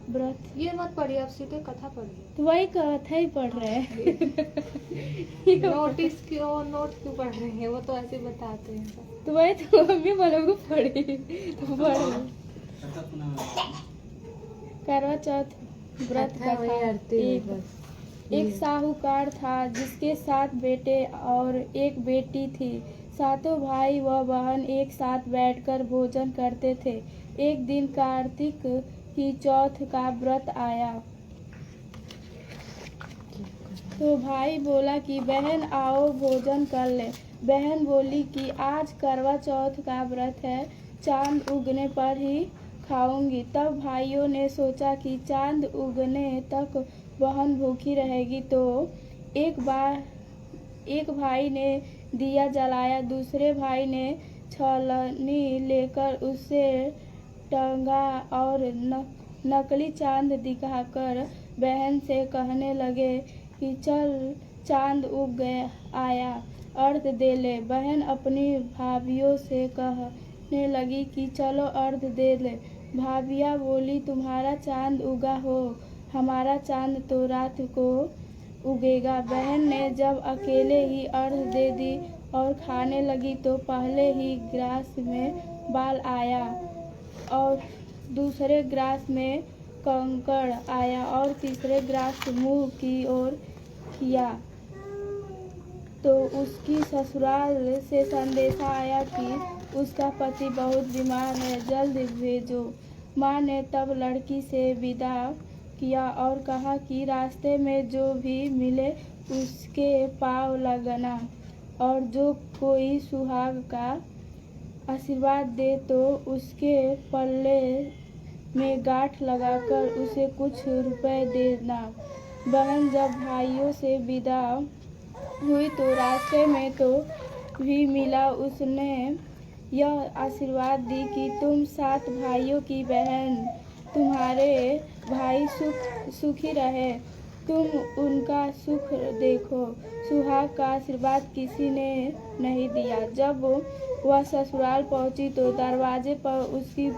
व्रत। ये मत पढ़िए, आप सीधे कथा पढ़िए। तो वही कथा ही पढ़ रहे हैं। नोटिस क्यों, नोट क्यों पढ़ रहे हैं? वो तो ऐसे बताते हैं सब। तो वही तो मम्मी बोलोगे पढ़ी तो पढ़ रहे। करवा चौथ व्रत कथा। एक साहूकार था जिसके 7 बेटे और 1 बेटी थी। सातों भाई व बहन एक साथ बैठकर भोजन करते थे। एक दिन कार्तिक की चौथ का व्रत आया तो भाई बोला कि बहन आओ भोजन कर ले। बहन बोली कि आज करवा चौथ का व्रत है, चांद उगने पर ही खाऊंगी। तब भाइयों ने सोचा कि चांद उगने तक बहन भूखी रहेगी, तो एक भाई ने दिया जलाया, दूसरे भाई ने छलनी लेकर उसे टंगा और नकली चांद दिखाकर बहन से कहने लगे कि चल चांद उग गया आया, अर्घ दे ले। बहन अपनी भाभियों से कहने लगी कि चलो अर्घ दे ले। भाभियाँ बोली तुम्हारा चांद उगा हो, हमारा चांद तो रात को उगेगा। बहन ने जब अकेले ही अर्घ दे दी और खाने लगी तो पहले ही ग्रास में बाल आया और दूसरे ग्रास में कंकड़ आया और तीसरे ग्रास मुंह की ओर किया तो उसकी ससुराल से संदेशा आया कि उसका पति बहुत बीमार है, जल्द भेजो। माँ ने तब लड़की से विदा किया और कहा कि रास्ते में जो भी मिले उसके पाँव लगना, और जो कोई सुहाग का आशीर्वाद दे तो उसके पल्ले में गांठ लगाकर उसे कुछ रुपए देना। बहन जब भाइयों से विदा हुई तो रास्ते में तो भी मिला, उसने यह आशीर्वाद दी कि तुम 7 भाइयों की बहन, तुम्हारे भाई सुखी रहे, तुम उनका सुख देखो। सुहाग का आशीर्वाद किसी ने नहीं दिया। जब वह ससुराल पहुंची तो दरवाजे पर उसकी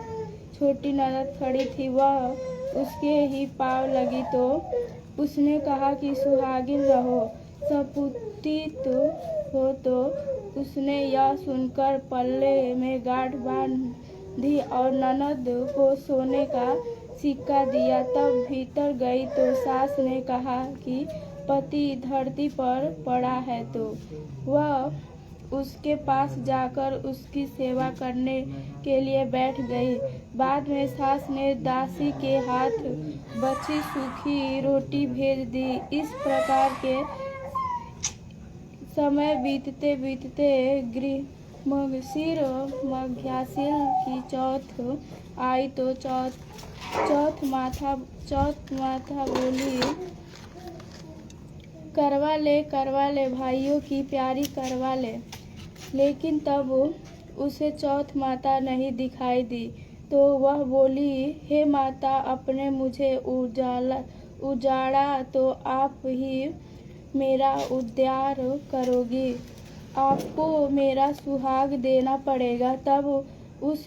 छोटी ननद खड़ी थी। वह उसके ही पाँव लगी तो उसने कहा कि सुहागिन रहो, सपूतित हो। तो उसने यह सुनकर पल्ले में गांठ बांधी और ननद को सोने का सिक्का दिया। तब भीतर गई तो सास ने कहा कि पति धरती पर पड़ा है, तो वह उसके पास जाकर उसकी सेवा करने के लिए बैठ गई। बाद में सास ने दासी के हाथ बची सूखी रोटी भेज दी। इस प्रकार के समय बीतते बीतते मृगशीर माघाशीर की चौथ आई तो चौथ माथा बोली करवा ले भाइयों की प्यारी करवा ले। लेकिन तब उसे चौथ माता नहीं दिखाई दी तो वह बोली, हे माता, अपने मुझे उजाड़ा तो आप ही मेरा उद्धार करोगी, आपको मेरा सुहाग देना पड़ेगा। तब उस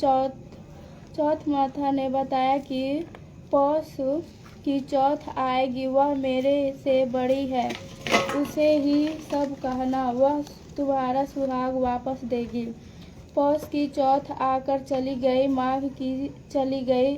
चौथ माता ने बताया कि पौष की चौथ आएगी, वह मेरे से बड़ी है, उसे ही सब कहना, वह तुम्हारा सुहाग वापस देगी। पौष की चौथ आकर चली गई, माघ की चली गई,